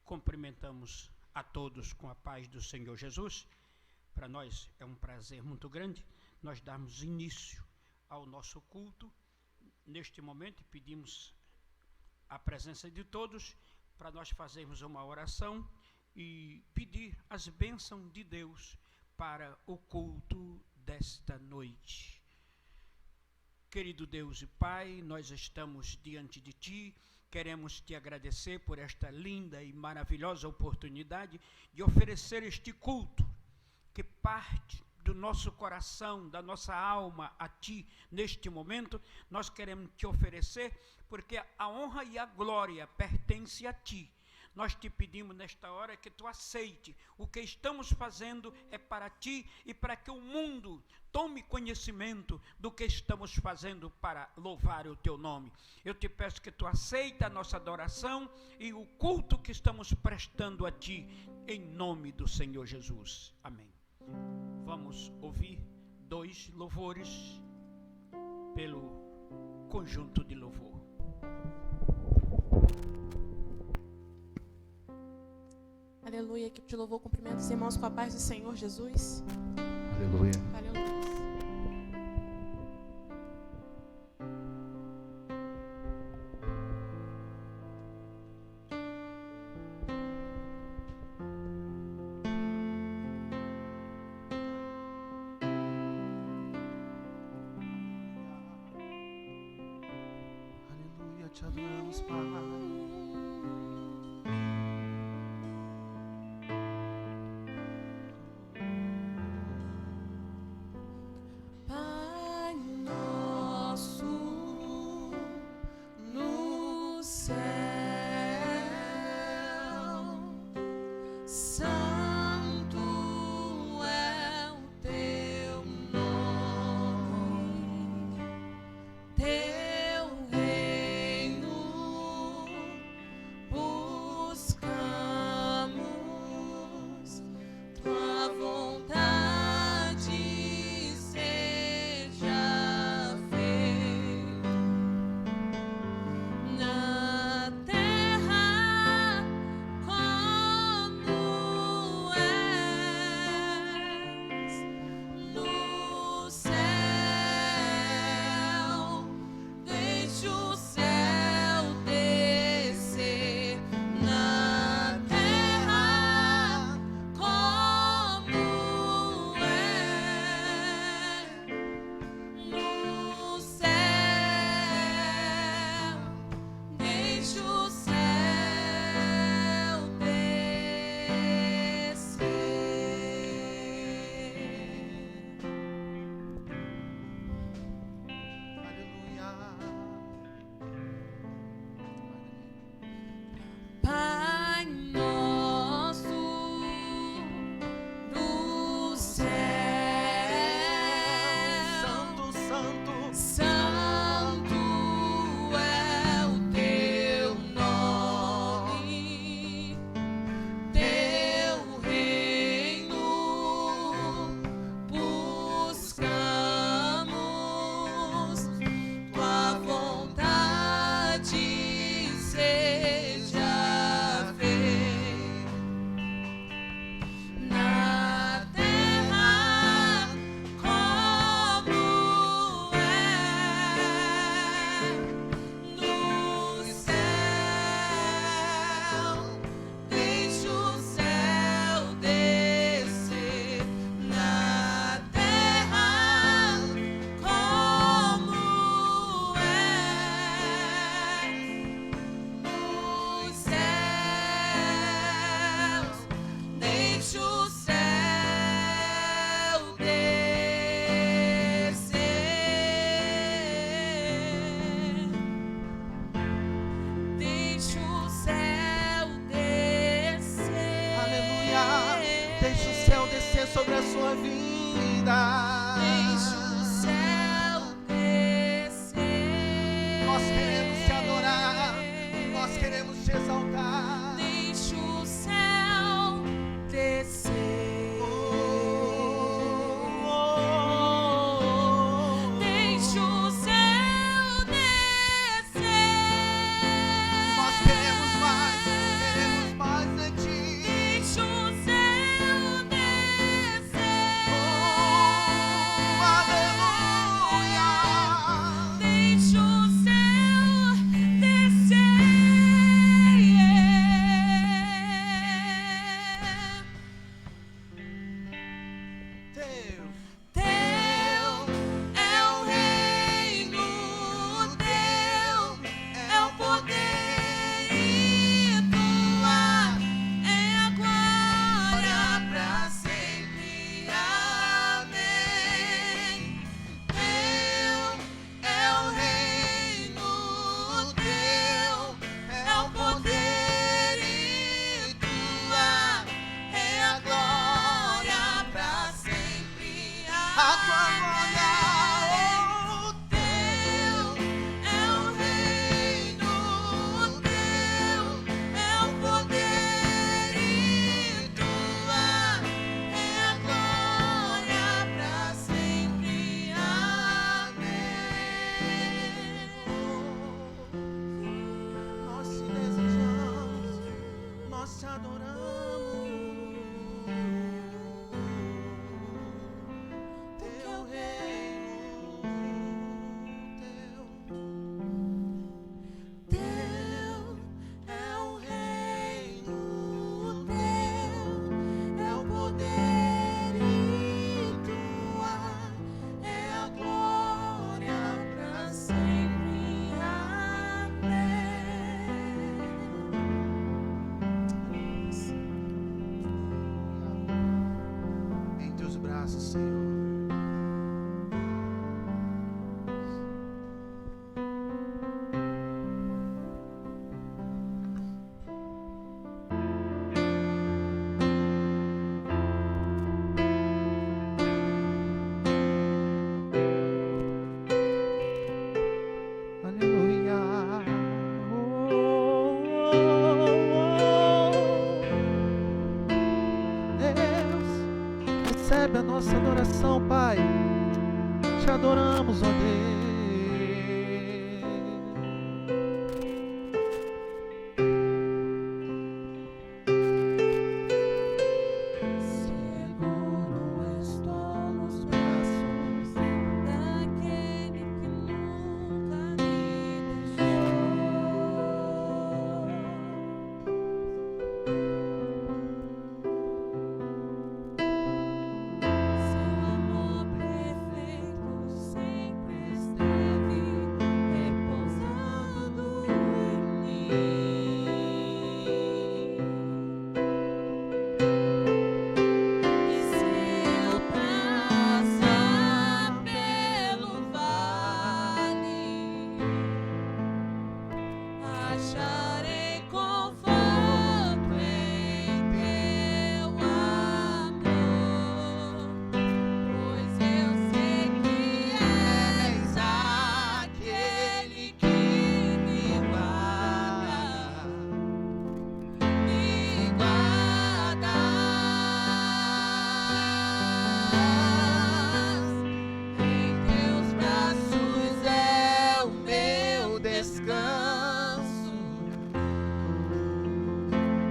Cumprimentamos a todos com a paz do Senhor Jesus. Para nós é um prazer muito grande nós darmos início ao nosso culto. Neste momento pedimos a presença de todos para nós fazermos uma oração e pedir as bênçãos de Deus para o culto desta noite. Querido Deus e Pai, nós estamos diante de Ti, queremos Te agradecer por esta linda e maravilhosa oportunidade de oferecer este culto, que parte do nosso coração, da nossa alma a Ti, neste momento, nós queremos Te oferecer, porque a honra e a glória pertencem a Ti. Nós te pedimos nesta hora que Tu aceite. O que estamos fazendo é para Ti e para que o mundo tome conhecimento do que estamos fazendo para louvar o Teu nome. Eu te peço que Tu aceite a nossa adoração e o culto que estamos prestando a Ti, em nome do Senhor Jesus. Amém. Vamos ouvir 2 louvores pelo conjunto de louvor. Aleluia, equipe de louvor, cumprimento os irmãos com a paz do Senhor Jesus. Aleluia. Aleluia. Aleluia, te adoramos, Pai. Sobre a sua vida, Deixa o céu descer. nós queremos te adorar, nós queremos te exaltar. Deixa o céu descer. Deixa o céu descer. Nós queremos mais adoramos, ó Deus. Seguro estou nos braços daquele que nunca me Seu amor perfeito sempre esteve repousando em mim. E se eu passar pelo vale, acharei conforto em teu amor, pois eu sei que és aquele que me guardas em teus braços é o meu descanso.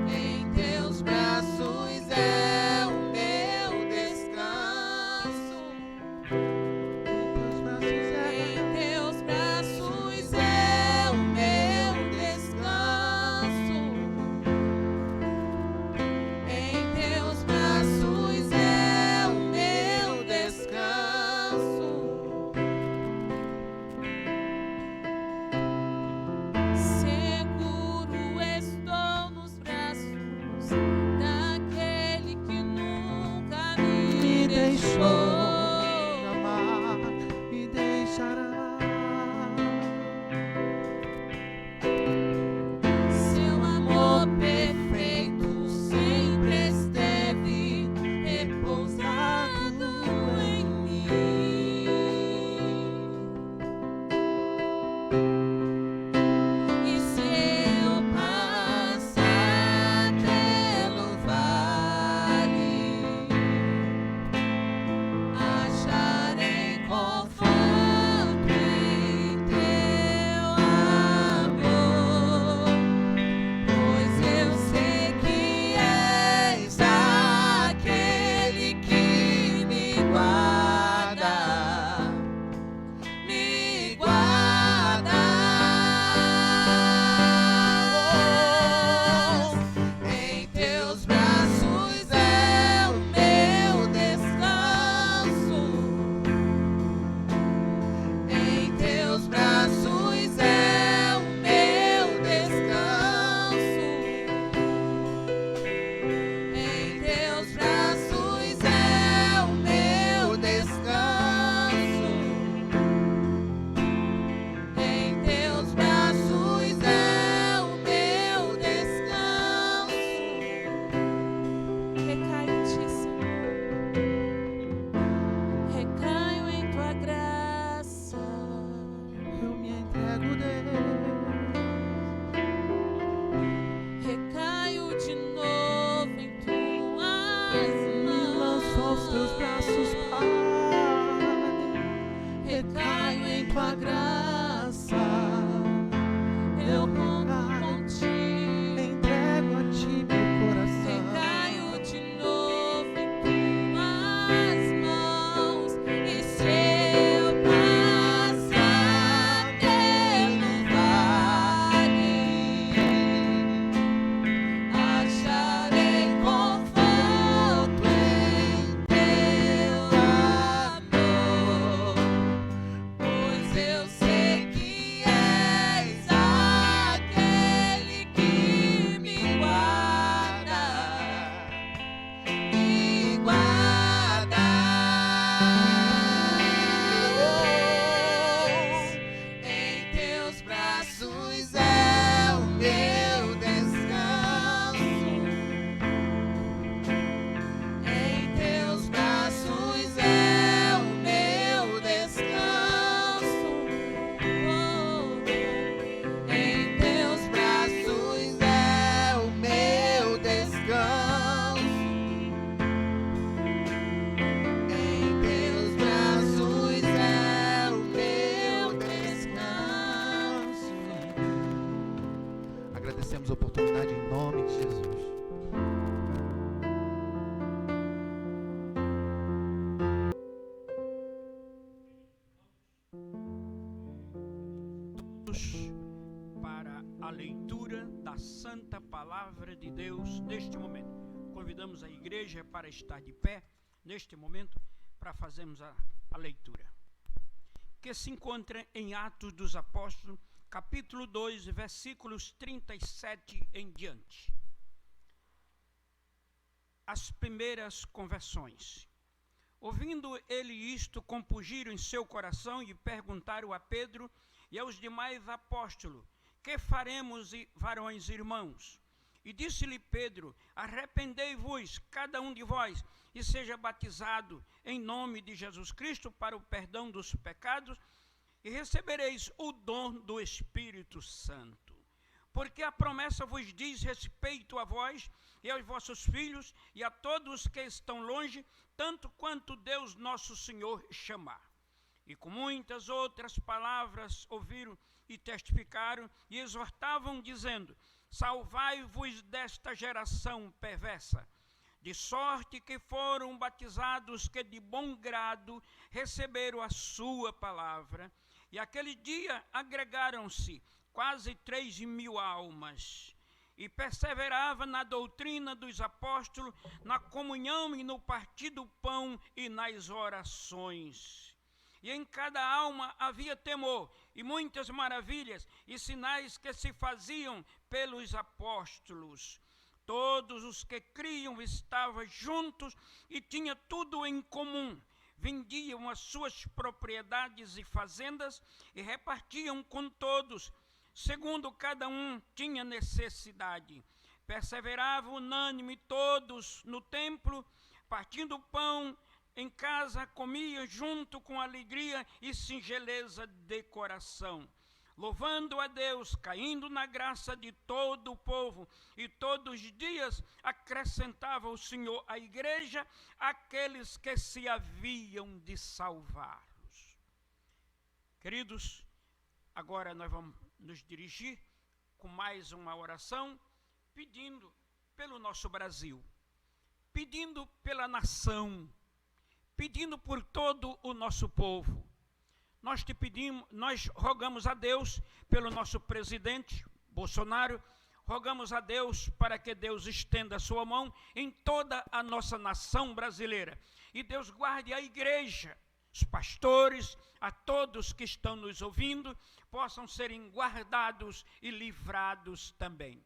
Em teus braços é o meu descanso. Em teus braços é o meu descanso. Em teus braços é o meu descanso. Seguro estou nos braços daquele que nunca me deixou. Amar me deixará. Seu amor perfeito sempre esteve repousado em mim. E se eu passar pelo vale, acharei conforto em teu amor, pois eu sei que és aquele que me guarda, me guardas. Em teus braços é o meu descanso. Em teus braços é o meu descanso. Em teus braços é o meu descanso. Em teus braços é o meu descanso. Recaio em ti, Senhor. Recaio em tua graça. Eu me entrego, Deus. Recaio de novo em tuas Me lanço aos teus braços, mãos. Pai. Recaio em tua graça. Eu conto contigo. Entrego a ti meu coração. Recaio de novo em tuas mãos. E se eu passar pelo vale, acharei conforto em teu amor, pois eu sei que damos oportunidade em nome de Jesus. Para a leitura da Santa Palavra de Deus neste momento. Convidamos a igreja para estar de pé neste momento para fazermos a leitura, que se encontra em Atos dos Apóstolos, capítulo 2, versículos 37 em diante. As primeiras conversões. Ouvindo ele isto, compungiram em seu coração e perguntaram a Pedro e aos demais apóstolos: que faremos, varões irmãos? E disse-lhe Pedro: arrependei-vos, cada um de vós, e seja batizado em nome de Jesus Cristo para o perdão dos pecados, e recebereis o dom do Espírito Santo. Porque a promessa vos diz respeito a vós e aos vossos filhos e a todos que estão longe, tanto quanto Deus nosso Senhor chamar. E com muitas outras palavras ouviram e testificaram e exortavam, dizendo: salvai-vos desta geração perversa. De sorte que foram batizados que de bom grado receberam a sua palavra. E aquele dia agregaram-se quase 3.000 almas. E perseverava na doutrina dos apóstolos, na comunhão e no partir do pão e nas orações. E em cada alma havia temor, e muitas maravilhas e sinais que se faziam pelos apóstolos. Todos os que criam estavam juntos e tinham tudo em comum. Vendiam as suas propriedades e fazendas e repartiam com todos, segundo cada um tinha necessidade. Perseveravam unânime todos no templo, partindo o pão em casa, comia junto com alegria e singeleza de coração, louvando a Deus, caindo na graça de todo o povo, e todos os dias acrescentava o Senhor à igreja aqueles que se haviam de salvar-os. Queridos, agora nós vamos nos dirigir com mais uma oração, pedindo pelo nosso Brasil, pedindo pela nação, pedindo por todo o nosso povo. Nós te pedimos, nós rogamos a Deus pelo nosso presidente Bolsonaro, rogamos a Deus para que Deus estenda a sua mão em toda a nossa nação brasileira. E Deus guarde a igreja, os pastores, a todos que estão nos ouvindo, possam serem guardados e livrados também.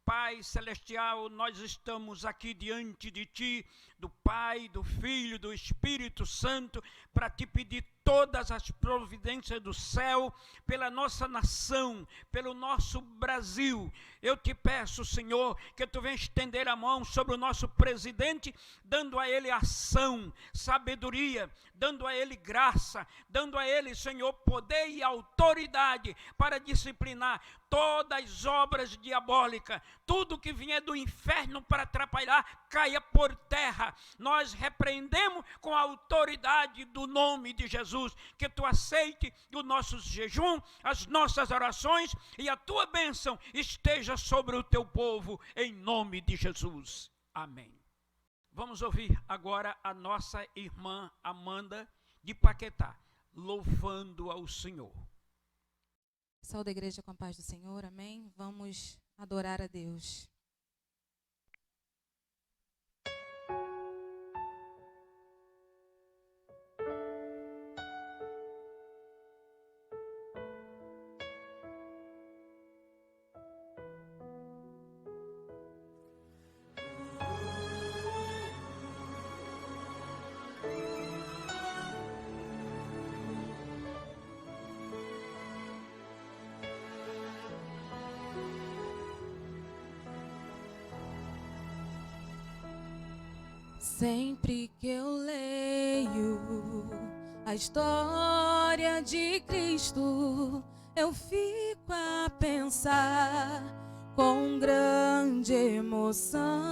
Pai Celestial, nós estamos aqui diante de Ti, do Pai, do Filho, do Espírito Santo, para Te pedir todas as providências do céu, pela nossa nação, pelo nosso Brasil. Eu te peço, Senhor, que Tu venha estender a mão sobre o nosso presidente, dando a ele ação, sabedoria, dando a ele graça, dando a ele, Senhor, poder e autoridade para disciplinar todas as obras diabólicas, tudo que vier do inferno para atrapalhar, caia por terra. Nós repreendemos com a autoridade do nome de Jesus, que Tu aceite o nosso jejum, as nossas orações, e a Tua bênção esteja sobre o Teu povo, em nome de Jesus. Amém. Vamos ouvir agora a nossa irmã Amanda de Paquetá, louvando ao Senhor. Saúde a igreja com a paz do Senhor, amém? Vamos adorar a Deus. Sempre que eu leio a história de Cristo, eu fico a pensar com grande emoção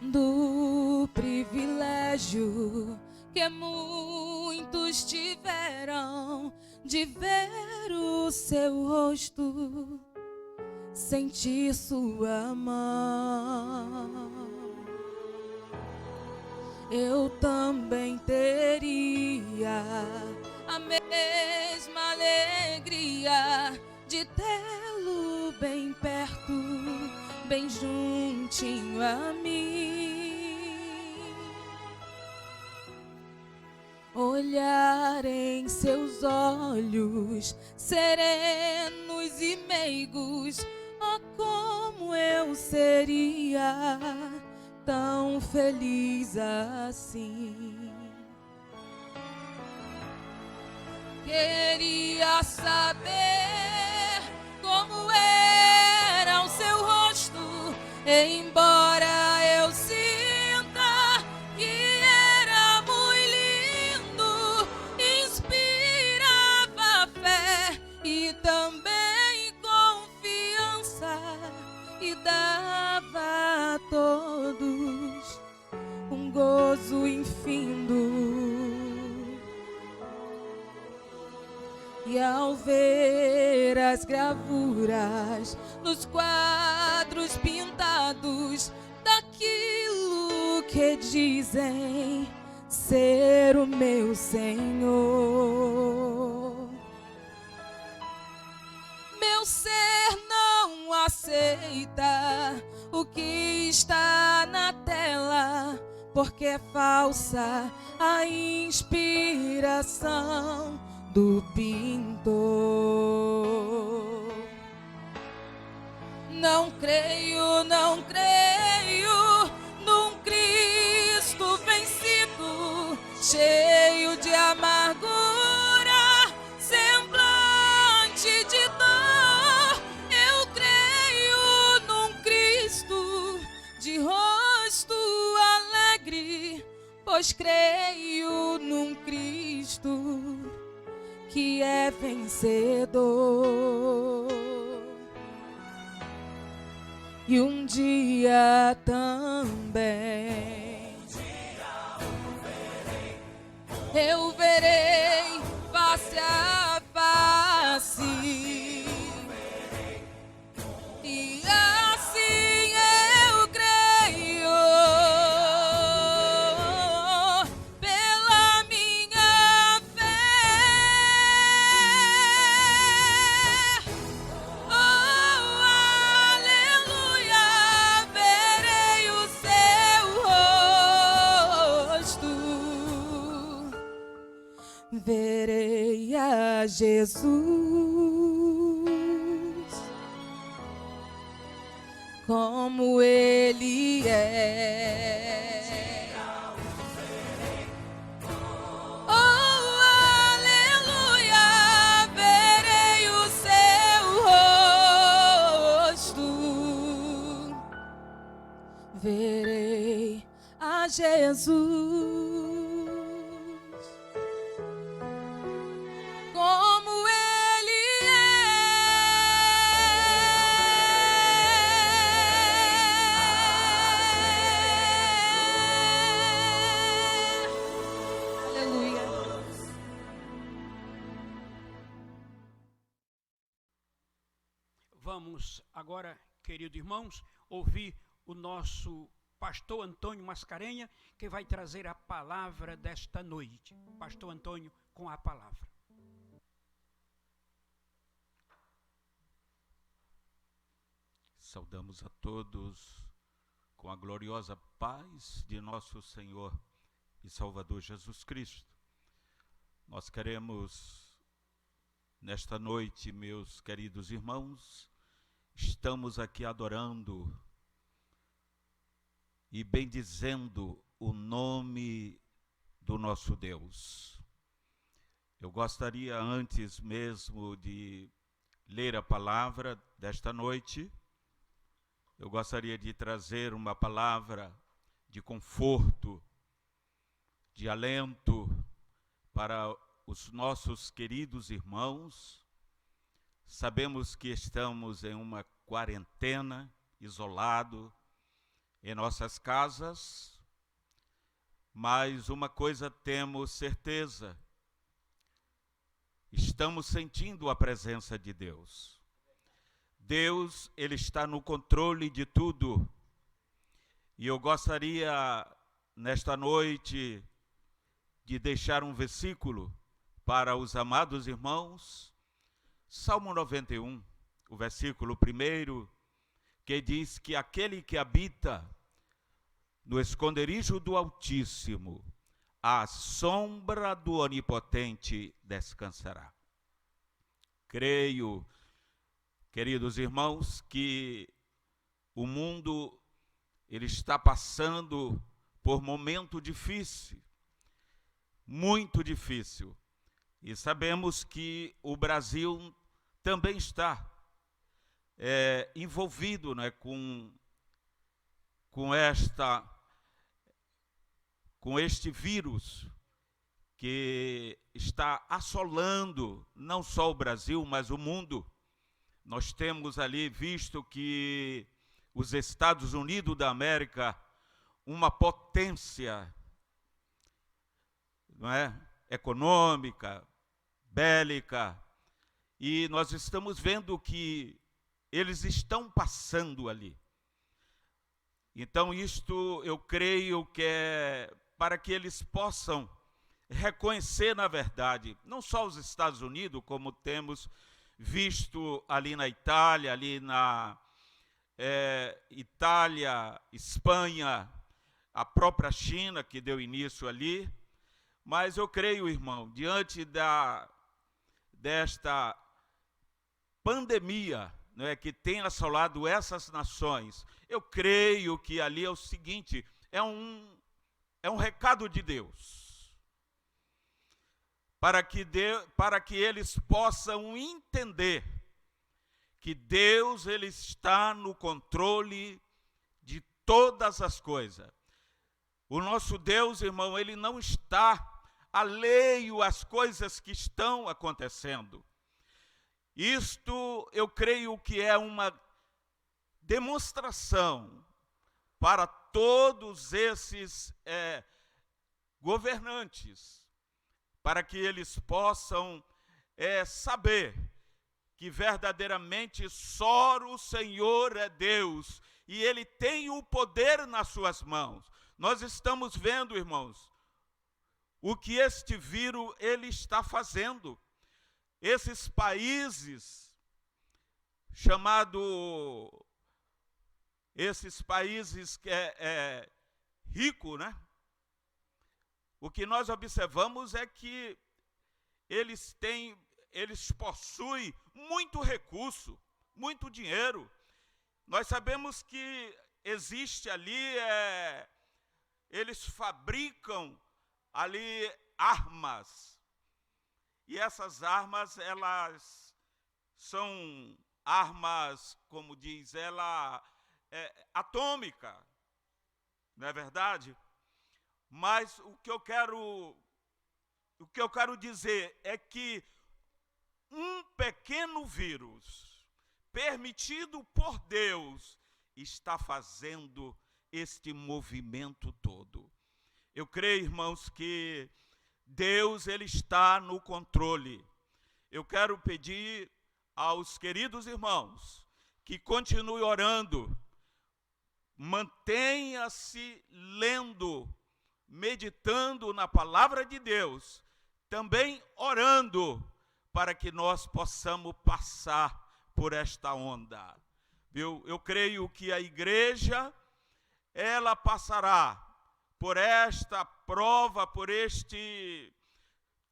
do privilégio que muitos tiveram de ver o seu rosto, sentir sua mão. Eu também teria a mesma alegria de tê-lo bem perto, bem juntinho a mim. Olhar em seus olhos serenos e meigos, oh, como eu seria tão feliz assim. Queria saber como era o seu rosto, embora eu sinta que era muito lindo, inspirava fé e também confiança, e dava a todos um gozo infindo. E ao ver as gravuras nos quadros pintados daquilo que dizem ser o meu Senhor, meu ser não aceita o que está na tela, porque é falsa a inspiração do pintor. Não creio, não creio num Cristo vencido, cheio de amargura, semblante de dor. Eu creio num Cristo de rosto alegre, pois creio num Cristo que é vencedor. E um dia também eu verei face a face, e assim eu creio pela minha fé. Oh, aleluia, verei o seu rosto, verei a Jesus como Ele é. Oh, aleluia, verei o seu rosto, verei a Jesus como Ele é. Aleluia. Vamos agora, queridos irmãos, ouvir o nosso pastor Antônio Mascarenha, que vai trazer a palavra desta noite. Pastor Antônio, com a palavra. Saudamos a todos com a gloriosa paz de nosso Senhor e Salvador Jesus Cristo. Nós queremos, nesta noite, meus queridos irmãos, estamos aqui adorando e bendizendo o nome do nosso Deus. Eu gostaria, antes mesmo de ler a palavra desta noite, eu gostaria de trazer uma palavra de conforto, de alento para os nossos queridos irmãos. Sabemos que estamos em uma quarentena, isolado em nossas casas, mas uma coisa temos certeza: estamos sentindo a presença de Deus. Deus, Ele está no controle de tudo. E eu gostaria, nesta noite, de deixar um versículo para os amados irmãos. Salmo 91, o versículo 1, que diz que aquele que habita no esconderijo do Altíssimo, à sombra do Onipotente descansará. Creio, queridos irmãos, que o mundo ele está passando por momento difícil, muito difícil. E sabemos que o Brasil também está envolvido, né, com este vírus que está assolando não só o Brasil, mas o mundo. Nós temos ali visto que os Estados Unidos da América, uma potência, não é, econômica, bélica, e nós estamos vendo que eles estão passando ali. Então, isto eu creio que é para que eles possam reconhecer, na verdade, não só os Estados Unidos, como temos visto ali na Itália, ali na Itália, Espanha, a própria China, que deu início ali. Mas eu creio, irmão, diante desta pandemia, né, que tem assolado essas nações, eu creio que ali é o seguinte, é um recado de Deus, para que eles possam entender que Deus ele está no controle de todas as coisas. O nosso Deus, irmão, ele não está alheio às coisas que estão acontecendo. Isto eu creio que é uma demonstração para todos esses governantes, para que eles possam saber que verdadeiramente só o Senhor é Deus e Ele tem o poder nas suas mãos. Nós estamos vendo, irmãos, o que este vírus ele está fazendo. Esses países esses países que é rico, né? O que nós observamos é que eles possuem muito recurso, muito dinheiro. Nós sabemos que existe ali, eles fabricam ali armas. E essas armas, elas são armas, como diz ela, atômica, não é verdade? Mas o que eu quero dizer é que um pequeno vírus, permitido por Deus, está fazendo este movimento todo. Eu creio, irmãos, que Deus ele está no controle. Eu quero pedir aos queridos irmãos que continuem orando, mantenha-se lendo, meditando na palavra de Deus, também orando para que nós possamos passar por esta onda. Eu creio que a igreja ela passará por esta prova, por este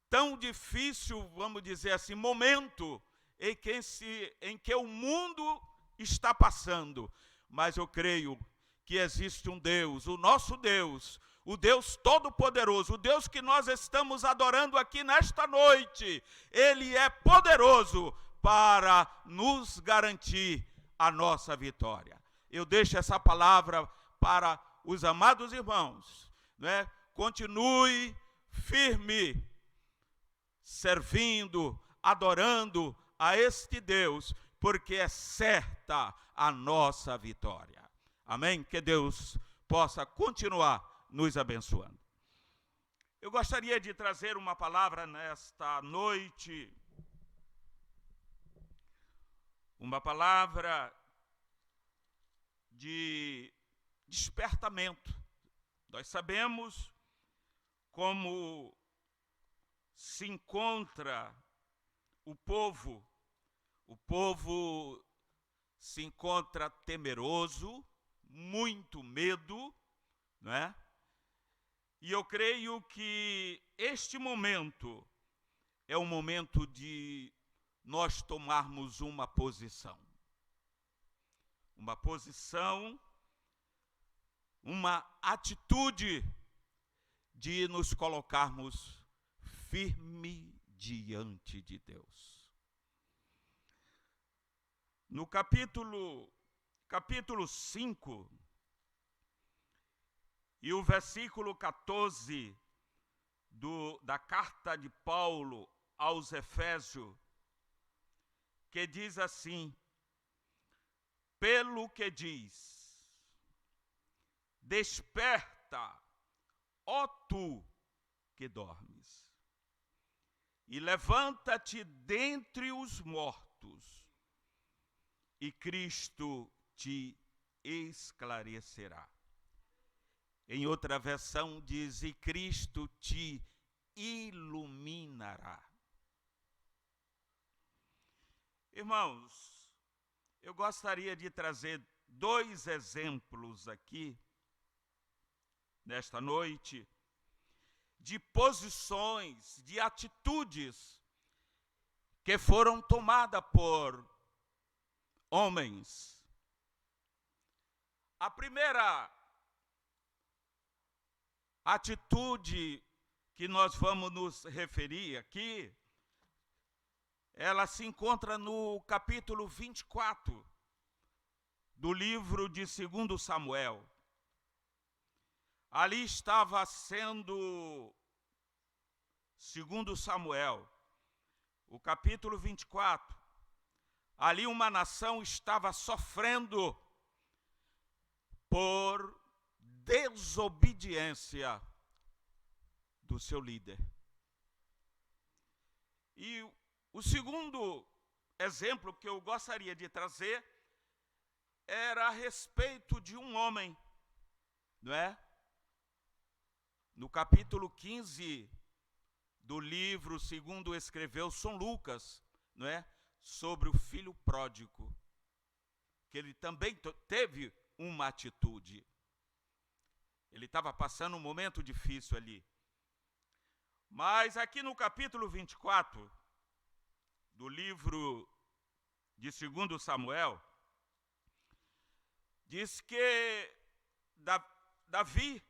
tão difícil, vamos dizer assim, momento em que o mundo está passando. Mas eu creio que existe um Deus, o nosso Deus, o Deus Todo-Poderoso, o Deus que nós estamos adorando aqui nesta noite. Ele é poderoso para nos garantir a nossa vitória. Eu deixo essa palavra para os amados irmãos, né? Continue firme, servindo, adorando a este Deus, porque é certa a nossa vitória. Amém? Que Deus possa continuar nos abençoando. Eu gostaria de trazer uma palavra nesta noite, uma palavra de despertamento. Nós sabemos como se encontra o povo se encontra temeroso, muito medo, não é? E eu creio que este momento é o momento de nós tomarmos uma posição. Uma posição, uma atitude de nos colocarmos firme diante de Deus. No capítulo 5, e o versículo 14 da carta de Paulo aos Efésios, que diz assim: pelo que diz, desperta, ó tu que dormes, e levanta-te dentre os mortos, e Cristo te esclarecerá. Em outra versão diz: e Cristo te iluminará. Irmãos, eu gostaria de trazer 2 exemplos aqui, nesta noite, de posições, de atitudes que foram tomadas por homens. A primeira atitude que nós vamos nos referir aqui, ela se encontra no capítulo 24 do livro de 2 Samuel. Ali estava sendo, 2 Samuel, o capítulo 24, ali uma nação estava sofrendo por desobediência do seu líder. E o segundo exemplo que eu gostaria de trazer era a respeito de um homem, não é? No capítulo 15 do livro segundo escreveu São Lucas, não é? Sobre o filho pródigo, que ele também teve uma atitude. Ele estava passando um momento difícil ali. Mas aqui no capítulo 24 do livro de 2 Samuel, diz que Davi,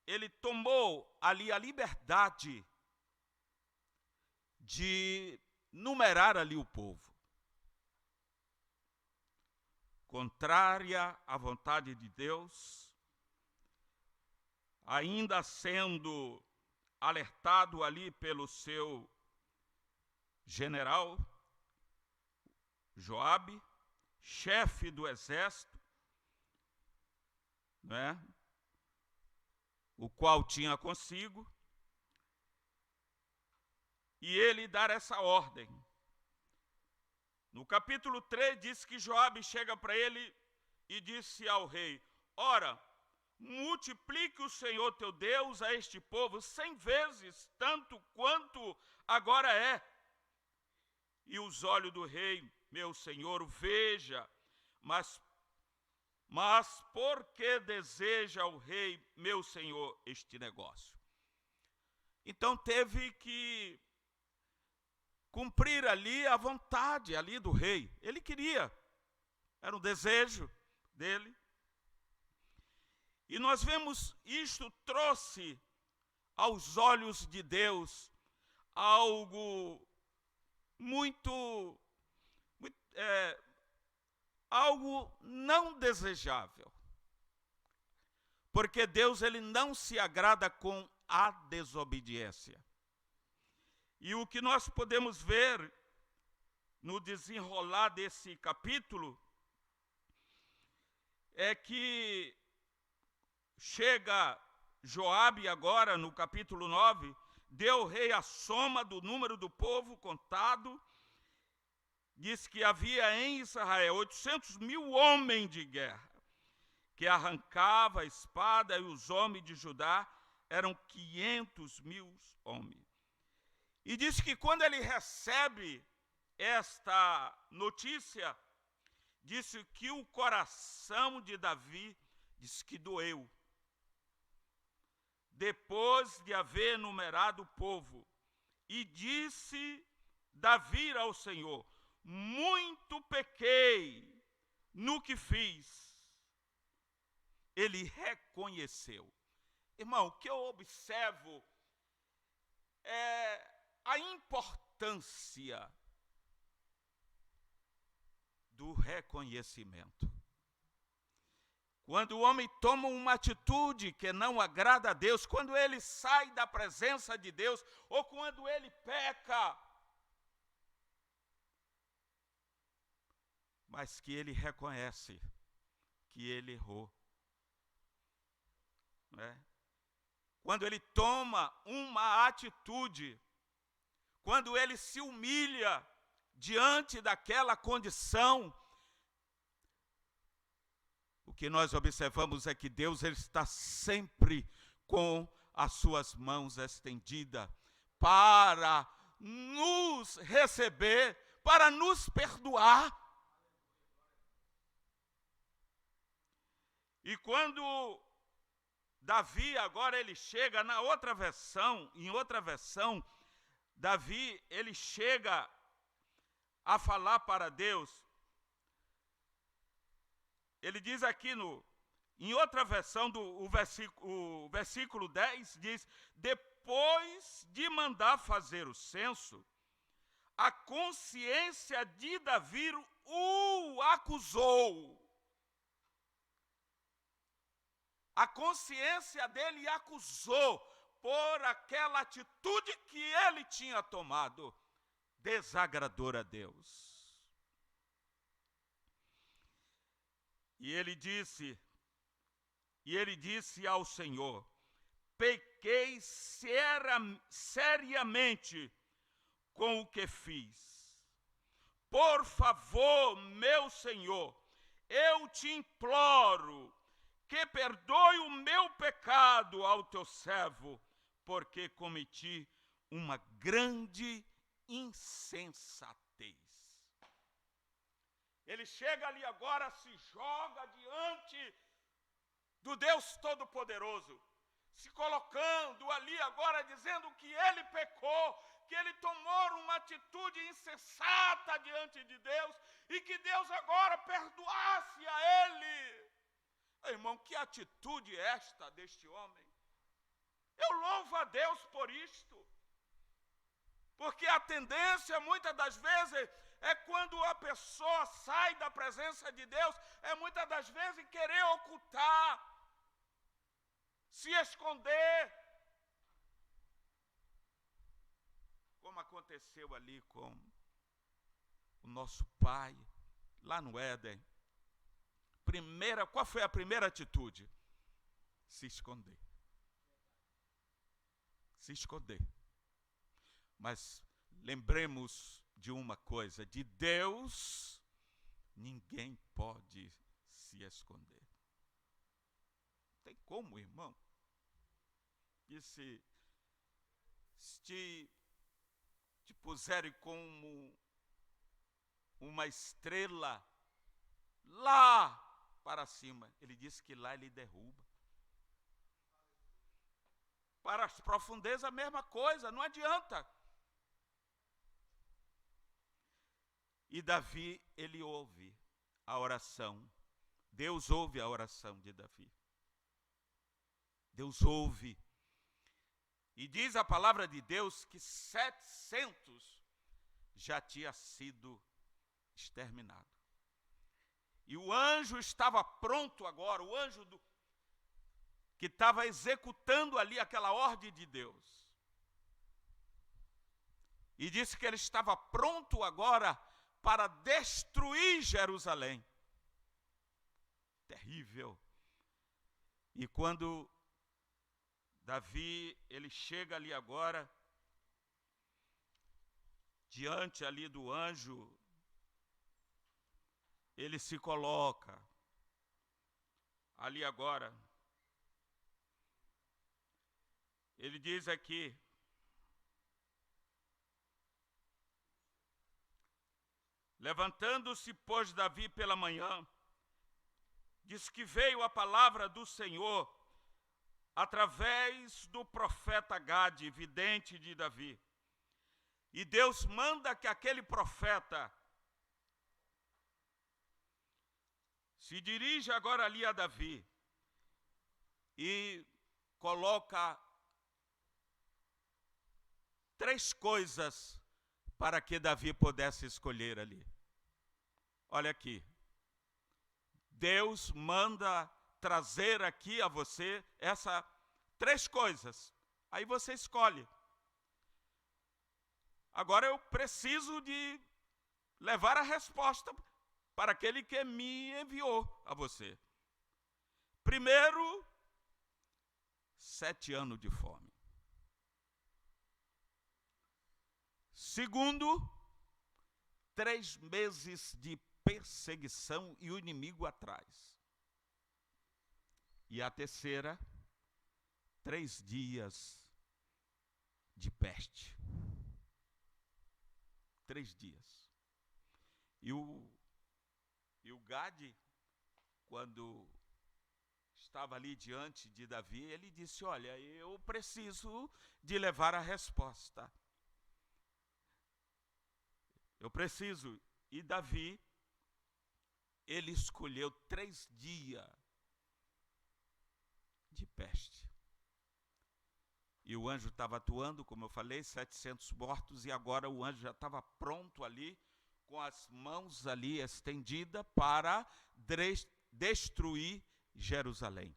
ele tomou ali a liberdade de numerar ali o povo. Contrária à vontade de Deus, ainda sendo alertado ali pelo seu general Joabe, chefe do exército, né, o qual tinha consigo, e ele dar essa ordem. No capítulo 3 diz que Joabe chega para ele e disse ao rei: ora, multiplique o Senhor teu Deus a este povo 100 vezes, tanto quanto agora é. E os olhos do rei, meu senhor, veja, mas por que deseja o rei, meu senhor, este negócio? Então teve que cumprir ali a vontade ali do rei. Ele queria, era um desejo dele. E nós vemos isto trouxe aos olhos de Deus algo algo não desejável. Porque Deus, ele não se agrada com a desobediência. E o que nós podemos ver no desenrolar desse capítulo é que chega Joabe agora, no capítulo 9, deu ao rei a soma do número do povo contado. Diz que havia em Israel 800.000 homens de guerra, que arrancava a espada, e os homens de Judá eram 500.000 homens. E diz que quando ele recebe esta notícia, disse que o coração de Davi diz que doeu. Depois de haver numerado o povo, e disse Davi ao Senhor: muito pequei no que fiz. Ele reconheceu. Irmão, o que eu observo é a importância do reconhecimento. Quando o homem toma uma atitude que não agrada a Deus, quando ele sai da presença de Deus, ou quando ele peca, mas que ele reconhece que ele errou, né? Quando ele toma uma atitude, quando ele se humilha diante daquela condição, o que nós observamos é que Deus ele está sempre com as suas mãos estendidas para nos receber, para nos perdoar. E quando Davi agora ele chega na outra versão, em outra versão, Davi ele chega a falar para Deus. Ele diz aqui em outra versão, o versículo 10, diz: depois de mandar fazer o censo, a consciência de Davi o acusou. A consciência dele acusou por aquela atitude que ele tinha tomado, desagradou a Deus. E ele disse ao Senhor: pequei seriamente com o que fiz. Por favor, meu Senhor, eu te imploro que perdoe o meu pecado ao teu servo, porque cometi uma grande insensatez. Ele chega ali agora, se joga diante do Deus Todo-Poderoso, se colocando ali agora, dizendo que ele pecou, que ele tomou uma atitude insensata diante de Deus, e que Deus agora perdoasse a ele. Irmão, que atitude é esta deste homem? Eu louvo a Deus por isto, porque a tendência, muitas das vezes, é quando a pessoa sai da presença de Deus, é muitas das vezes querer ocultar, se esconder, como aconteceu ali com o nosso pai, lá no Éden. Qual foi a primeira atitude? Se esconder. Se esconder. Mas lembremos de uma coisa: de Deus ninguém pode se esconder. Não tem como, irmão. E se te puserem como uma estrela lá para cima, ele disse que lá ele derruba. Para as profundezas a mesma coisa, não adianta. E Davi, ele ouve a oração. Deus ouve a oração de Davi. Deus ouve. E diz a palavra de Deus que 700 já tinha sido exterminado. E o anjo estava pronto agora, o anjo que estava executando ali aquela ordem de Deus. E disse que ele estava pronto agora para destruir Jerusalém. Terrível. E quando Davi, ele chega ali agora, diante ali do anjo, ele se coloca ali agora. Ele diz aqui: levantando-se, pois, Davi pela manhã, diz que veio a palavra do Senhor através do profeta Gade, vidente de Davi. E Deus manda que aquele profeta se dirija agora ali a Davi e coloca 3 coisas para que Davi pudesse escolher ali. Olha aqui. Deus manda trazer aqui a você essas 3 coisas. Aí você escolhe. Agora eu preciso de levar a resposta para aquele que me enviou a você. Primeiro, 7 anos de fome. Segundo, 3 meses de perseguição e o inimigo atrás. E a terceira, 3 dias de peste. 3 dias. E o Gade, quando estava ali diante de Davi, ele disse: olha, eu preciso de levar a resposta. Eu preciso. E Davi, ele escolheu 3 dias de peste. E o anjo estava atuando, como eu falei, 700 mortos, e agora o anjo já estava pronto ali, com as mãos ali estendidas para destruir Jerusalém.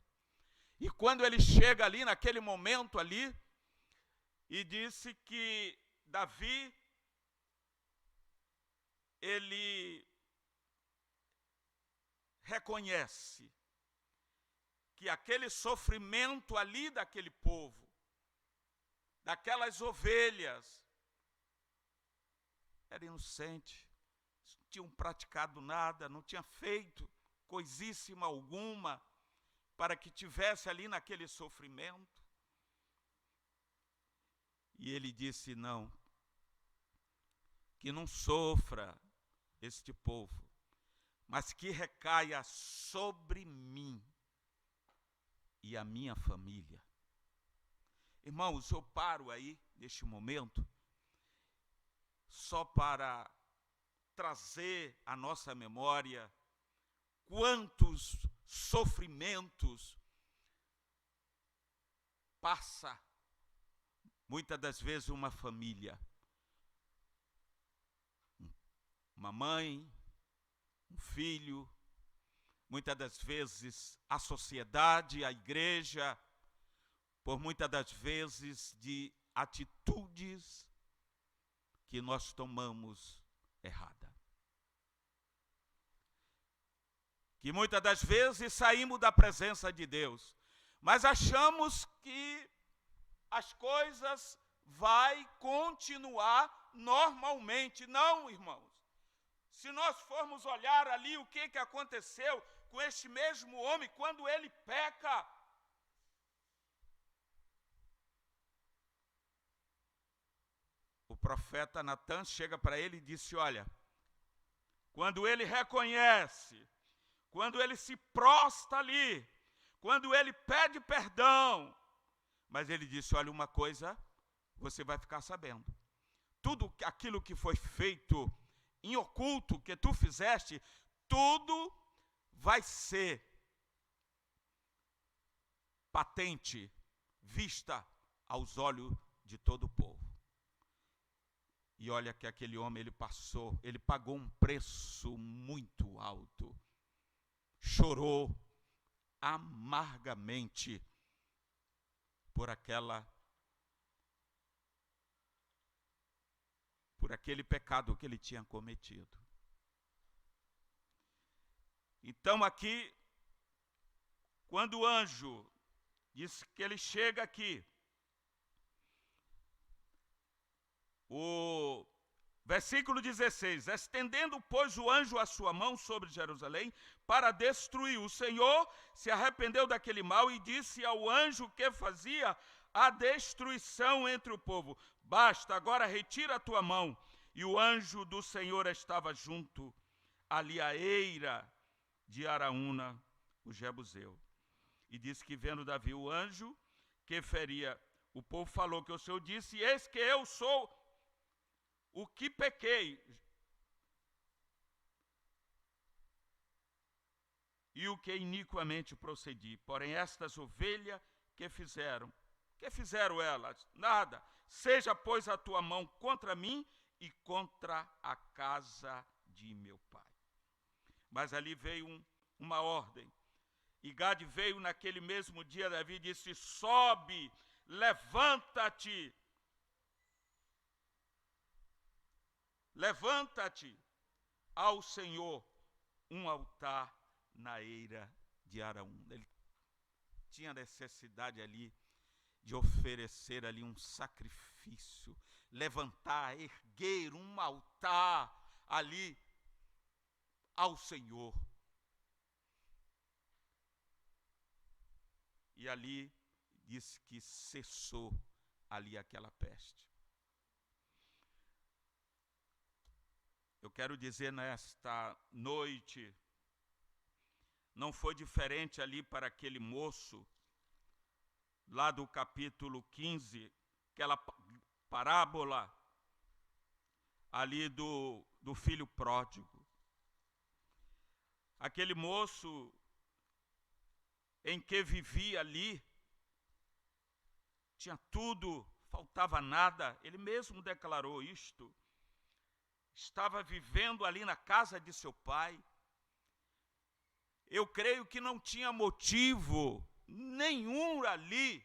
E quando ele chega ali, naquele momento ali, e disse que Davi, ele reconhece que aquele sofrimento ali daquele povo, daquelas ovelhas, era inocente, não tinham praticado nada, não tinha feito coisíssima alguma para que tivesse ali naquele sofrimento. E ele disse: não, que não sofra este povo, mas que recaia sobre mim e a minha família. Irmãos, eu paro aí, neste momento, só para trazer à nossa memória quantos sofrimentos passa, muitas das vezes, uma família. Uma mãe, um filho, muitas das vezes a sociedade, a igreja, por muitas das vezes de atitudes que nós tomamos errada. Que muitas das vezes saímos da presença de Deus, mas achamos que as coisas vai continuar normalmente. Não, irmãos. Se nós formos olhar ali o que aconteceu com este mesmo homem quando ele peca, o profeta Natan chega para ele e disse: olha, quando ele reconhece, quando ele se prostra ali, quando ele pede perdão, mas ele disse: olha, uma coisa você vai ficar sabendo, tudo aquilo que foi feito em oculto, que tu fizeste, tudo vai ser patente, vista aos olhos de todo o povo. E olha que aquele homem, ele pagou um preço muito alto. Chorou amargamente por aquele pecado que ele tinha cometido. Então aqui, quando o anjo Diz que ele chega aqui. O versículo 16: estendendo, pois, o anjo a sua mão sobre Jerusalém para destruir. O Senhor se arrependeu daquele mal e disse ao anjo que fazia a destruição entre o povo: basta, agora retira a tua mão. E o anjo do Senhor estava junto ali à eira de Araúna, o Jebuseu. E disse que, vendo Davi o anjo que feria o povo, falou que o Senhor disse: eis que eu sou o que pequei, e o que iniquamente procedi. Porém, estas ovelhas que fizeram elas? Nada. Seja, pois, a tua mão contra mim e contra a casa de meu pai. Mas ali veio uma ordem. E Gade veio naquele mesmo dia. Davi disse: sobe, levanta-te. Levanta-te ao Senhor um altar na eira de Araúna. Ele tinha necessidade ali de oferecer ali um sacrifício, levantar, erguer um altar ali ao Senhor. E ali diz que cessou ali aquela peste. Eu quero dizer, nesta noite, não foi diferente ali para aquele moço, lá do capítulo 15, aquela parábola ali do filho pródigo. Aquele moço em que vivia ali, tinha tudo, faltava nada, ele mesmo declarou isto. Estava vivendo ali na casa de seu pai. Eu creio que não tinha motivo nenhum ali,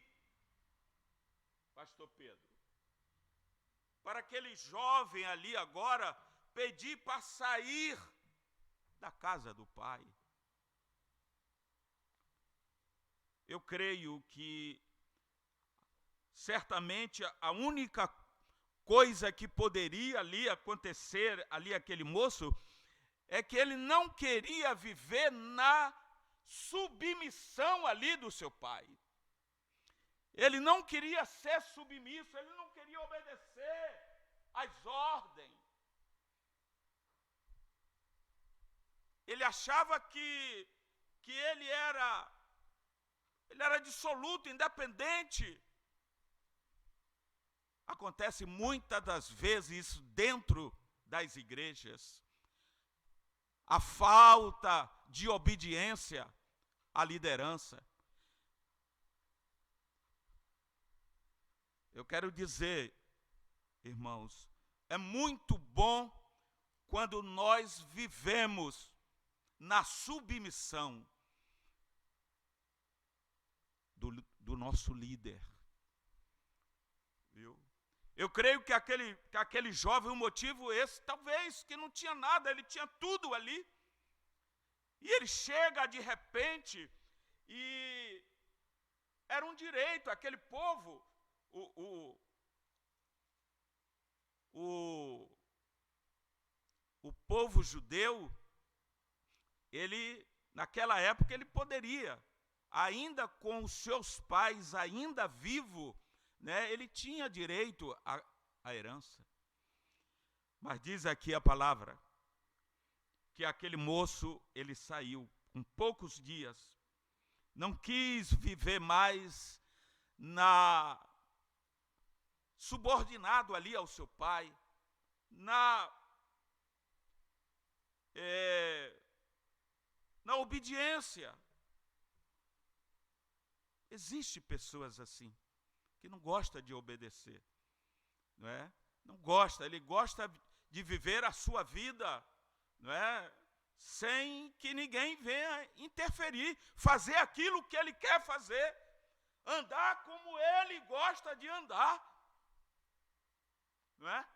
pastor Pedro, para aquele jovem ali agora pedir para sair da casa do pai. Eu creio que certamente a única coisa que poderia ali acontecer, ali aquele moço, é que ele não queria viver na submissão ali do seu pai. Ele não queria ser submisso, ele não queria obedecer às ordens. Ele achava que ele era dissoluto, independente. Acontece muitas das vezes isso dentro das igrejas. A falta de obediência à liderança. Eu quero dizer, irmãos, é muito bom quando nós vivemos na submissão do nosso líder. Viu? Eu creio que aquele jovem, o motivo esse, talvez que não tinha nada, ele tinha tudo ali. E ele chega de repente e era um direito, aquele povo, o povo judeu, ele, naquela época, ele poderia, ainda com os seus pais ainda vivo, né, ele tinha direito à herança. Mas diz aqui a palavra que aquele moço, ele saiu com poucos dias, não quis viver mais subordinado ali ao seu pai, na obediência. Existem pessoas assim, que não gosta de obedecer, não é? Não gosta, ele gosta de viver a sua vida, não é? Sem que ninguém venha interferir, fazer aquilo que ele quer fazer, andar como ele gosta de andar, não é?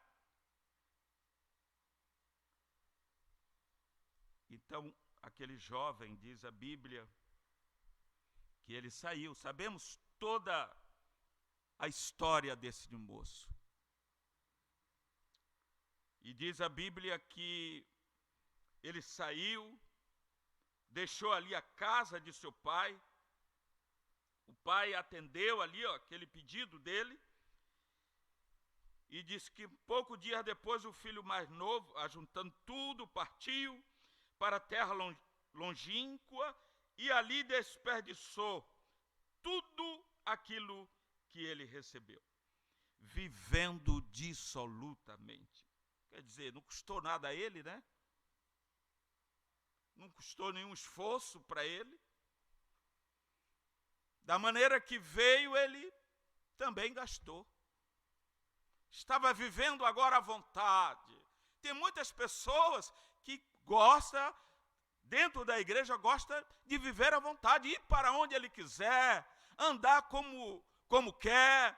Então, aquele jovem, diz a Bíblia, que ele saiu. Sabemos toda a história desse moço. E diz a Bíblia que ele saiu, deixou ali a casa de seu pai. O pai atendeu ali aquele pedido dele. E diz que pouco dias depois o filho mais novo, ajuntando tudo, partiu para a terra longínqua e ali desperdiçou tudo aquilo que ele recebeu, vivendo dissolutamente. Quer dizer, não custou nada a ele, né? Não custou nenhum esforço para ele. Da maneira que veio, ele também gastou. Estava vivendo agora à vontade. Tem muitas pessoas que gostam, dentro da igreja, gostam de viver à vontade, ir para onde ele quiser, andar como quer.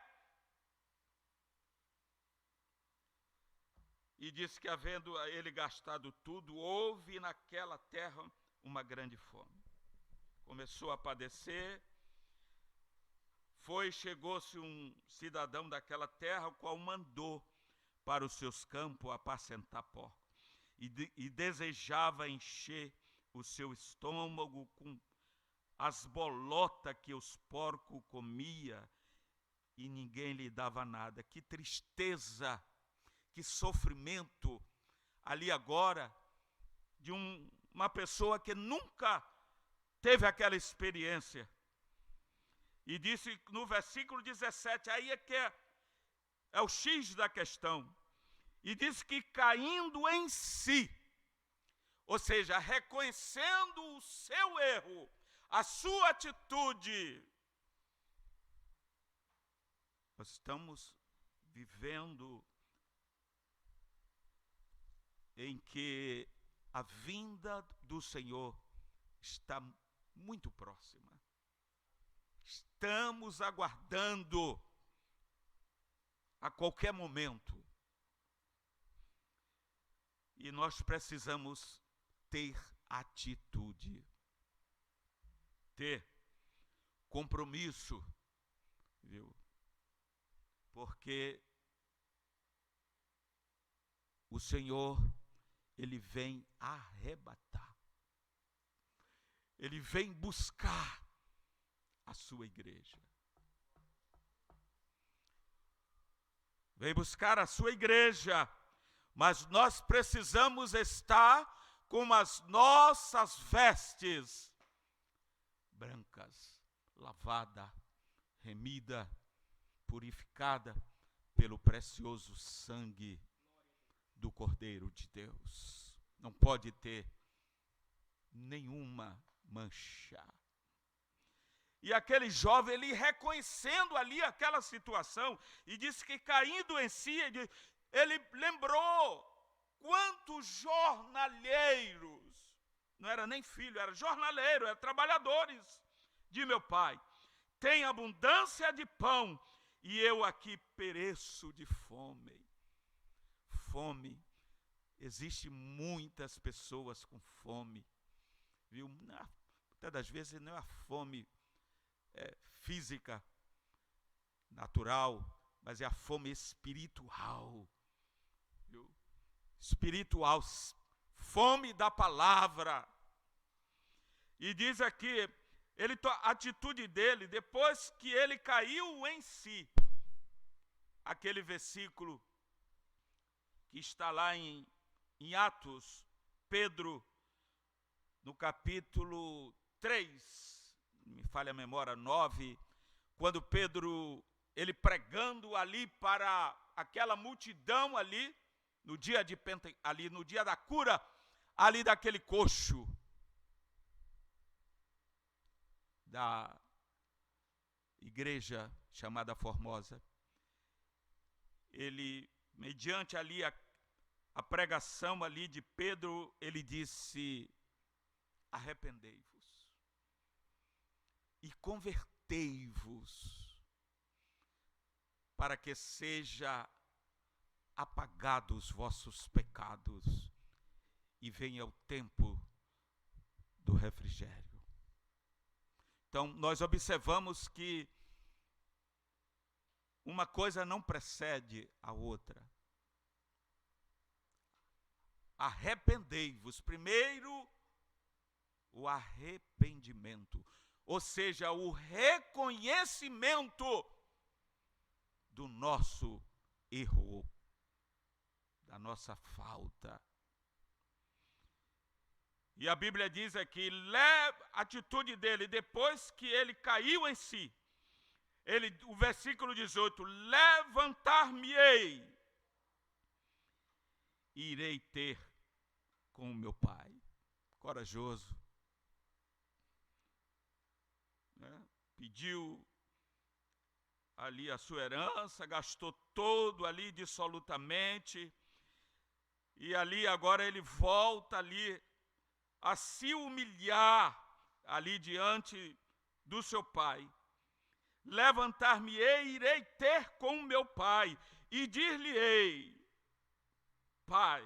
E disse que, havendo ele gastado tudo, houve naquela terra uma grande fome. Começou a padecer. Chegou-se um cidadão daquela terra, o qual mandou para os seus campos apacentar porcos. E desejava encher o seu estômago com as bolotas que os porcos comiam, e ninguém lhe dava nada. Que tristeza, que sofrimento ali agora, de uma pessoa que nunca teve aquela experiência. E disse no versículo 17, aí é que é o X da questão. E disse que caindo em si, ou seja, reconhecendo o seu erro, a sua atitude. Nós estamos vivendo em que a vinda do Senhor está muito próxima. Estamos aguardando a qualquer momento. E nós precisamos ter atitude, ter compromisso, viu? Porque o Senhor, ele vem arrebatar. Ele vem buscar a sua igreja. Vem buscar a sua igreja, mas nós precisamos estar com as nossas vestes brancas, lavada, remida, purificada pelo precioso sangue do Cordeiro de Deus. Não pode ter nenhuma mancha. E aquele jovem, ele reconhecendo ali aquela situação, e disse que caindo em si, ele lembrou quantos jornaleiros, não era nem filho, era jornaleiro, eram trabalhadores de meu pai, tem abundância de pão, e eu aqui pereço de fome. Fome, existe muitas pessoas com fome, viu? Muitas das vezes não é a fome física, natural, mas é a fome espiritual, viu? Espiritual, fome da palavra. E diz aqui, a atitude dele, depois que ele caiu em si, aquele versículo que está lá em Atos, Pedro, no capítulo 3, me falha a memória, 9, quando Pedro, ele pregando ali para aquela multidão ali, no dia de ali no dia da cura, ali daquele coxo, da igreja chamada Formosa, ele, mediante ali a pregação ali de Pedro, ele disse: arrependei-vos e convertei-vos, para que seja apagados os vossos pecados e venha o tempo do refrigério. Então, nós observamos que uma coisa não precede a outra. Arrependei-vos. Primeiro, o arrependimento, ou seja, o reconhecimento do nosso erro, da nossa falta. E a Bíblia diz aqui, a atitude dele, depois que ele caiu em si, o versículo 18, levantar-me-ei, irei ter com o meu pai. Corajoso. Né? Pediu ali a sua herança, gastou todo ali dissolutamente, e ali agora ele volta ali a se humilhar ali diante do seu pai. Levantar-me-ei, irei ter com meu pai, e dir-lhe-ei, Pai,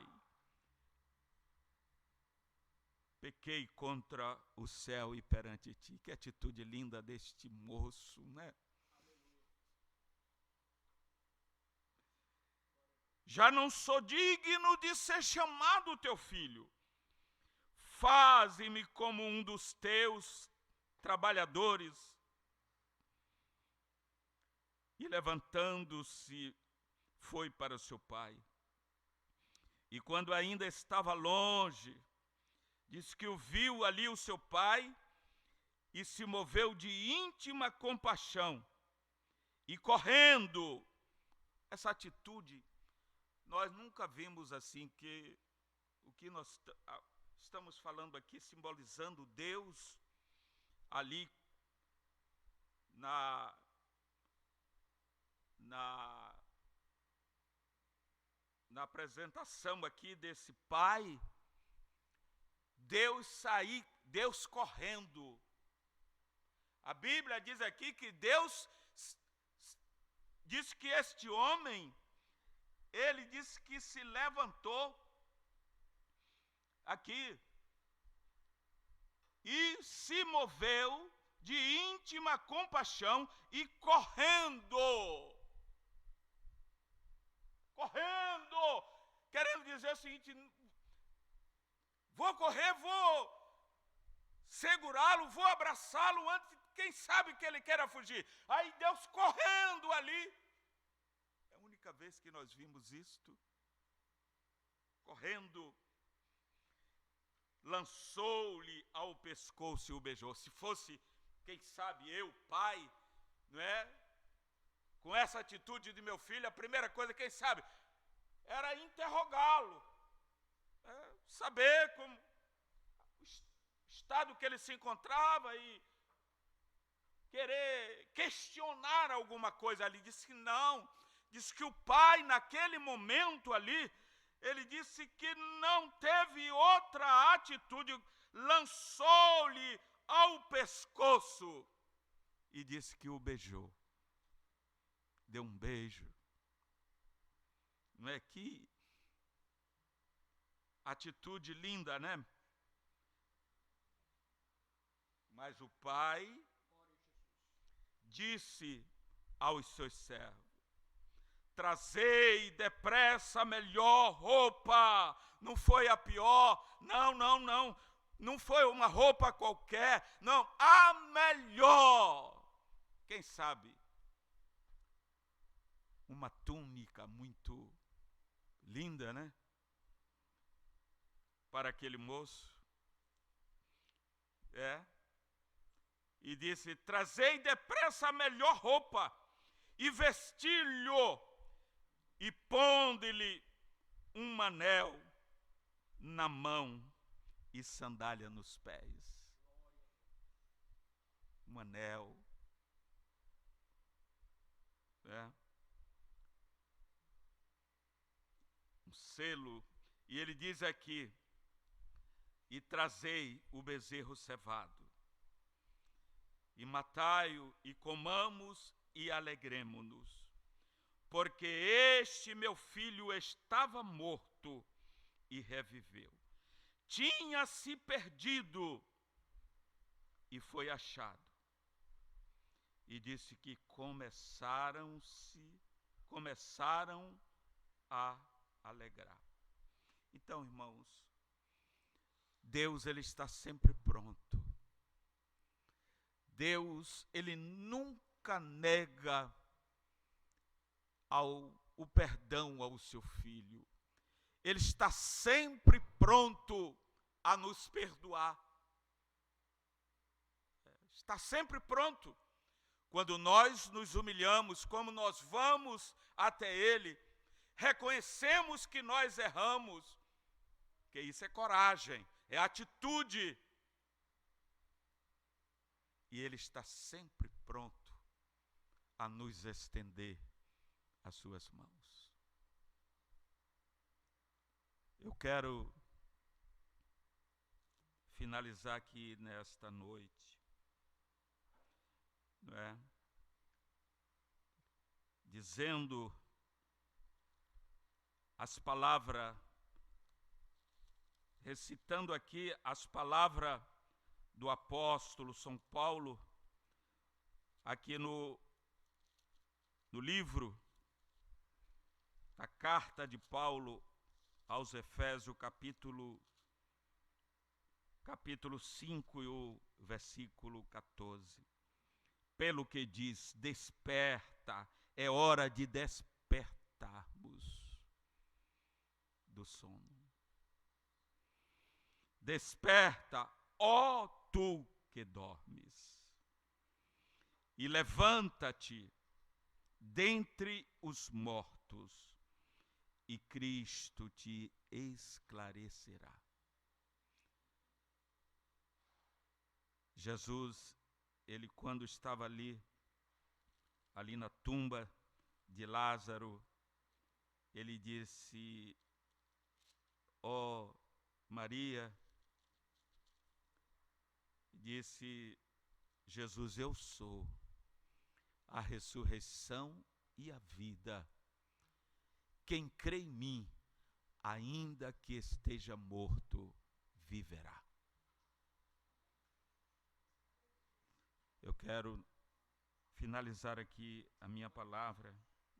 pequei contra o céu e perante ti. Que atitude linda deste moço, né? Já não sou digno de ser chamado teu filho. Faze-me como um dos teus trabalhadores. E levantando-se, foi para o seu pai. E quando ainda estava longe, diz que o viu ali o seu pai e se moveu de íntima compaixão. E correndo, essa atitude, nós nunca vimos assim, que o que nós estamos falando aqui, simbolizando Deus ali na apresentação aqui desse pai, Deus correndo. A Bíblia diz aqui que Deus diz que este homem, ele diz que se levantou aqui e se moveu de íntima compaixão e correndo, querendo dizer o seguinte: vou correr, vou segurá-lo, vou abraçá-lo antes, quem sabe que ele queira fugir. Aí Deus correndo ali. É a única vez que nós vimos isto. Correndo, lançou-lhe ao pescoço e o beijou. Se fosse, quem sabe eu, pai, não é? Com essa atitude de meu filho, a primeira coisa, quem sabe, era interrogá-lo, saber como o estado que ele se encontrava e querer questionar alguma coisa ali. Disse que não, disse que o pai naquele momento ali, ele disse que não teve outra atitude, lançou-lhe ao pescoço e disse que o beijou. Deu um beijo. Não é que atitude linda, né? Mas o pai disse aos seus servos: trazei depressa a melhor roupa. Não foi a pior, não foi uma roupa qualquer, não, a melhor. Quem sabe uma túnica muito linda, né? Para aquele moço. E disse: trazei depressa a melhor roupa e vestir-lhe, e pondo-lhe um anel na mão e sandália nos pés. Um anel. Um selo. E ele diz aqui: e trazei o bezerro cevado, e matai-o, e comamos, e alegremo-nos, porque este meu filho estava morto e reviveu. Tinha se perdido e foi achado. e disse que começaram a alegrar. Então, irmãos, Deus, ele está sempre pronto. Deus, ele nunca nega o perdão ao seu filho. Ele está sempre pronto a nos perdoar. Está sempre pronto. Quando nós nos humilhamos, como nós vamos até Ele, reconhecemos que nós erramos, porque isso é coragem, é atitude. E Ele está sempre pronto a nos estender as suas mãos. Eu quero finalizar aqui nesta noite, não é? Dizendo as palavras, recitando aqui as palavras do apóstolo São Paulo, aqui no livro, a carta de Paulo aos Efésios, capítulo 5 e o versículo 14. Pelo que diz, desperta, é hora de despertarmos do sono. Desperta, ó tu que dormes, e levanta-te dentre os mortos, e Cristo te esclarecerá. Jesus, ele quando estava ali na tumba de Lázaro, ele disse: ó Maria, disse Jesus, eu sou a ressurreição e a vida. Quem crê em mim, ainda que esteja morto, viverá. Eu quero finalizar aqui a minha palavra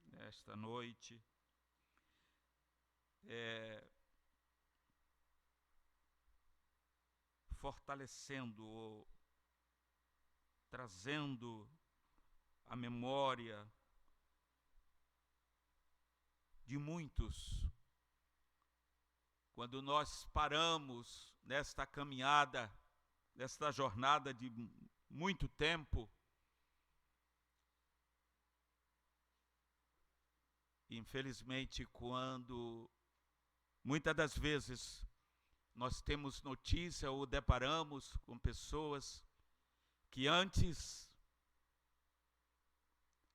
nesta noite, fortalecendo, trazendo a memória de muitos, quando nós paramos nesta caminhada, nesta jornada de muito tempo, infelizmente, quando muitas das vezes nós temos notícia ou deparamos com pessoas que antes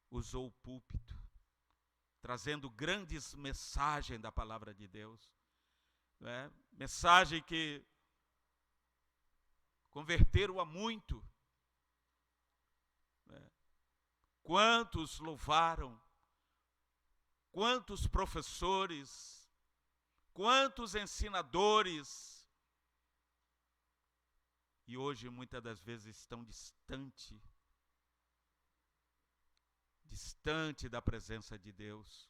usou o púlpito, trazendo grandes mensagens da palavra de Deus, né? Mensagem que converteram a muito, né? Quantos louvaram, quantos professores, quantos ensinadores, e hoje muitas das vezes estão distante da presença de Deus,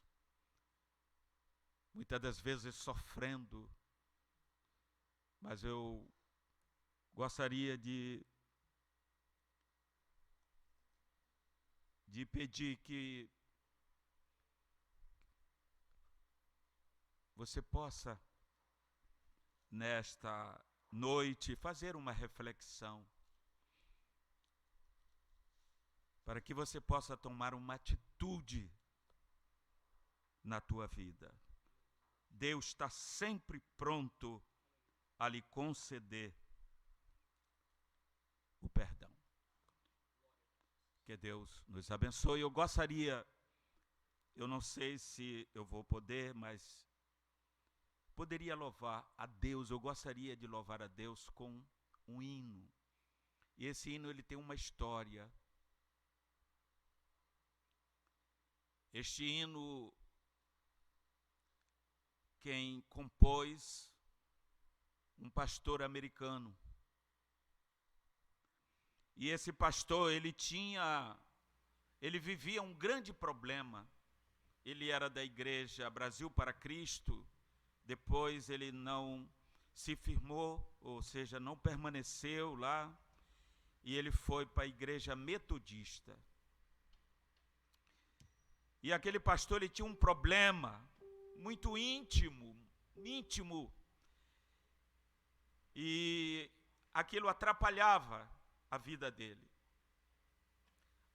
muitas das vezes sofrendo. Mas eu gostaria de pedir que você possa, nesta noite, fazer uma reflexão, para que você possa tomar uma atitude na tua vida. Deus está sempre pronto a lhe conceder o perdão. Que Deus nos abençoe. Eu gostaria, eu não sei se eu vou poder, mas poderia louvar a Deus. Eu gostaria de louvar a Deus com um hino. E esse hino, ele tem uma história. Este hino, quem compôs, um pastor americano. E esse pastor, ele tinha ele vivia um grande problema. Ele era da igreja Brasil para Cristo, depois ele não se firmou, ou seja, não permaneceu lá, e ele foi para a igreja metodista. E aquele pastor, ele tinha um problema muito íntimo, e aquilo atrapalhava a vida dele.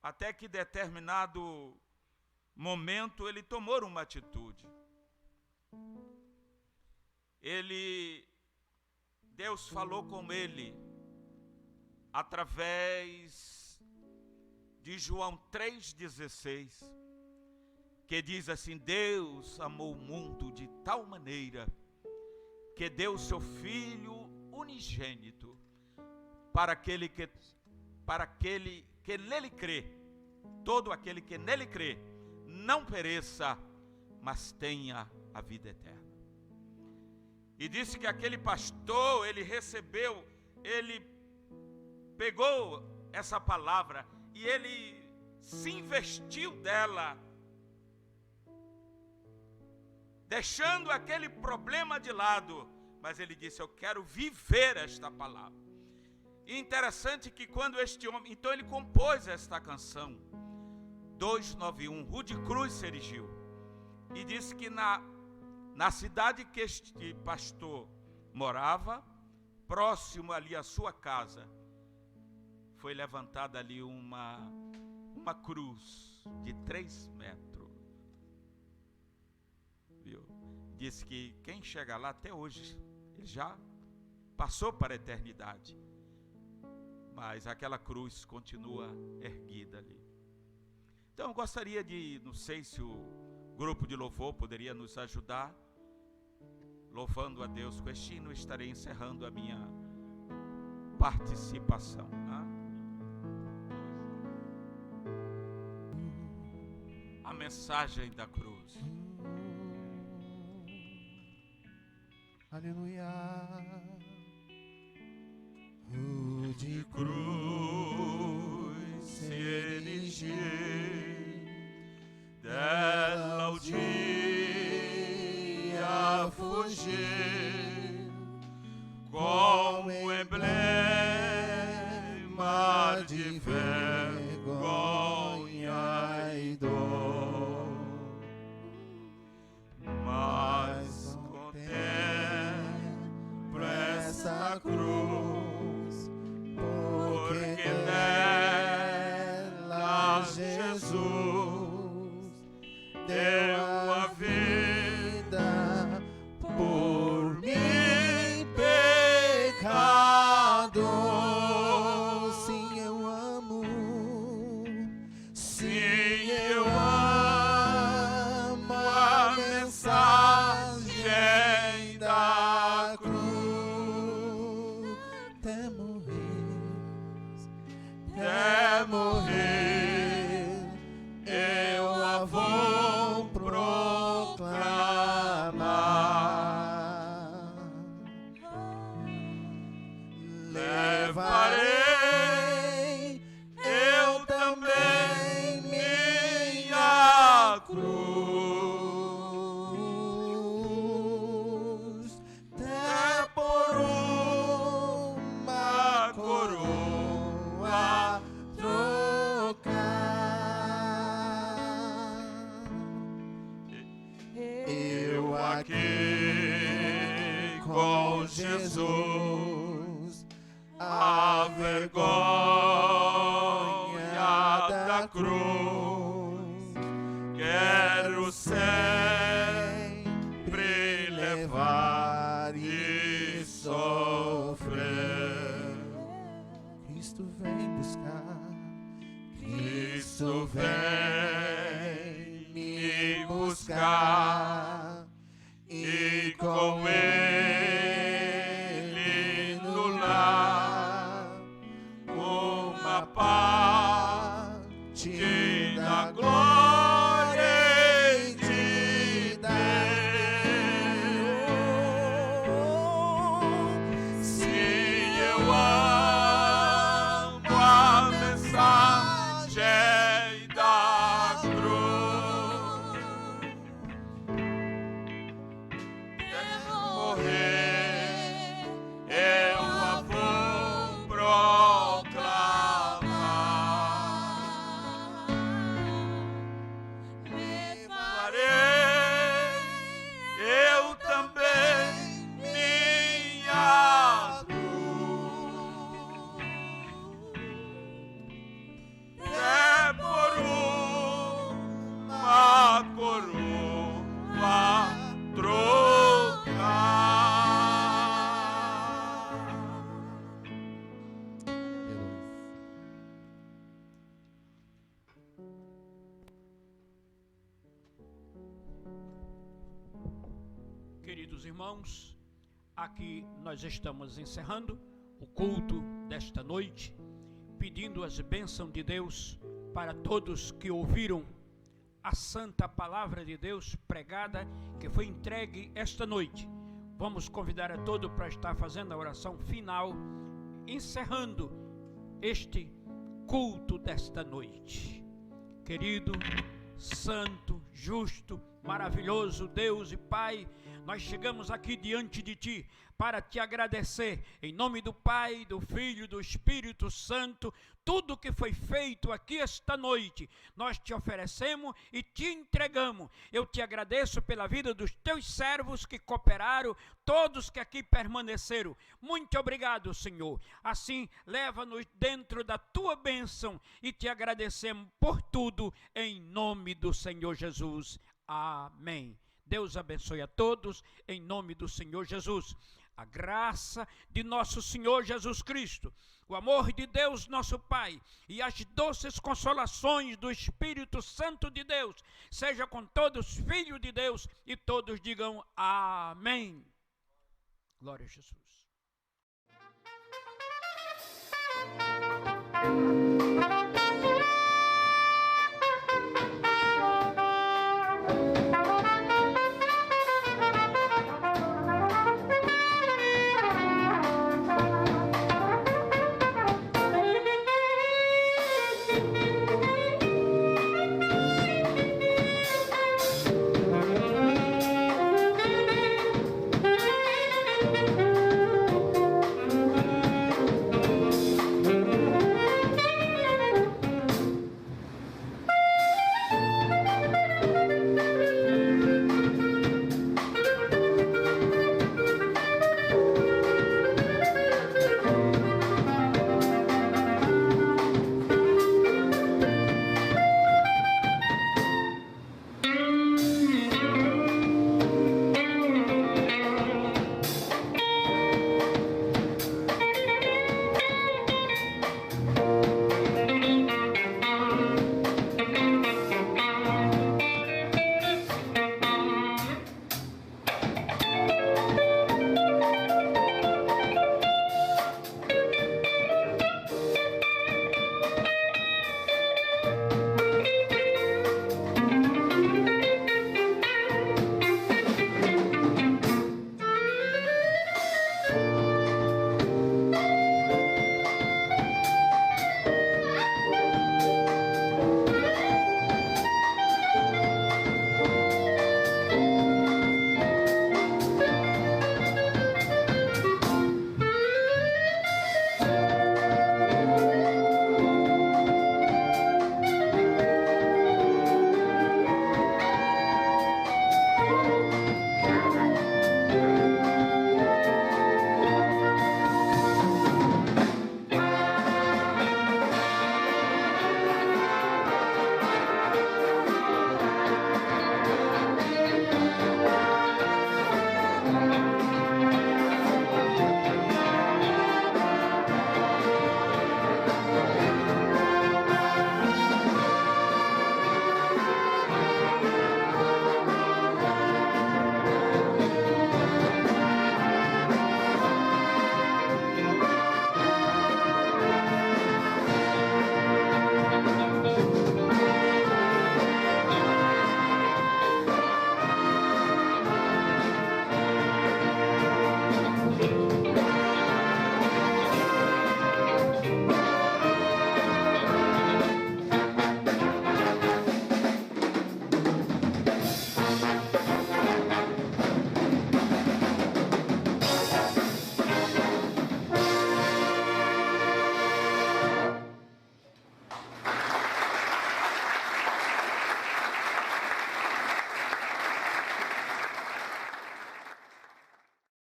Até que determinado momento ele tomou uma atitude. Deus falou com ele através de João 3,16, que diz assim: Deus amou o mundo de tal maneira que deu seu Filho unigênito para aquele que nele crê. Todo aquele que nele crê não pereça, mas tenha a vida eterna. E disse que aquele pastor, ele pegou essa palavra e ele se investiu dela, deixando aquele problema de lado, mas ele disse: eu quero viver esta palavra. E interessante que quando este homem, então ele compôs esta canção, 291, Rude Cruz se erigiu, e disse que na cidade que este pastor morava, próximo ali à sua casa, foi levantada ali uma cruz de 3 metros. Viu? Disse que quem chega lá até hoje, ele já passou para a eternidade, mas aquela cruz continua erguida ali. Então eu gostaria de, não sei se o grupo de louvor poderia nos ajudar, louvando a Deus com este hino. Estarei encerrando a minha participação, né? A mensagem da cruz. Aleluia. De cruz se erigiu, dela o dia fugir, como emblema de vergonha e dor. Mas contemplo essa cruz, porque nela Jesus deu a vida por mim, pecador. Sim, eu amo. Sim, eu amo a mensagem da cruz. Até morrer, eu a vou proclamar. Levarei eu também minha cruz, até por uma coroa trocar. Eu aqui com Jesus, a vergonha da cruz, quero sempre levar e sofrer. Cristo vem buscar. Cristo vem me buscar, e com Ele no lar, uma parte da glória e de Deus. Sim, eu amo a mensagem da Queridos irmãos, aqui nós estamos encerrando o culto desta noite, pedindo as bênçãos de Deus para todos que ouviram a santa palavra de Deus pregada, que foi entregue esta noite. Vamos convidar a todos para estar fazendo a oração final, encerrando este culto desta noite. Querido, santo, justo, maravilhoso Deus e Pai, nós chegamos aqui diante de Ti para Te agradecer, em nome do Pai, do Filho e do Espírito Santo, tudo que foi feito aqui esta noite, nós Te oferecemos e Te entregamos. Eu Te agradeço pela vida dos Teus servos que cooperaram, todos que aqui permaneceram. Muito obrigado, Senhor. Assim, leva-nos dentro da Tua bênção e Te agradecemos por tudo, em nome do Senhor Jesus. Amém. Deus abençoe a todos, em nome do Senhor Jesus. A graça de nosso Senhor Jesus Cristo, o amor de Deus nosso Pai e as doces consolações do Espírito Santo de Deus, seja com todos filhos de Deus, e todos digam amém. Glória a Jesus.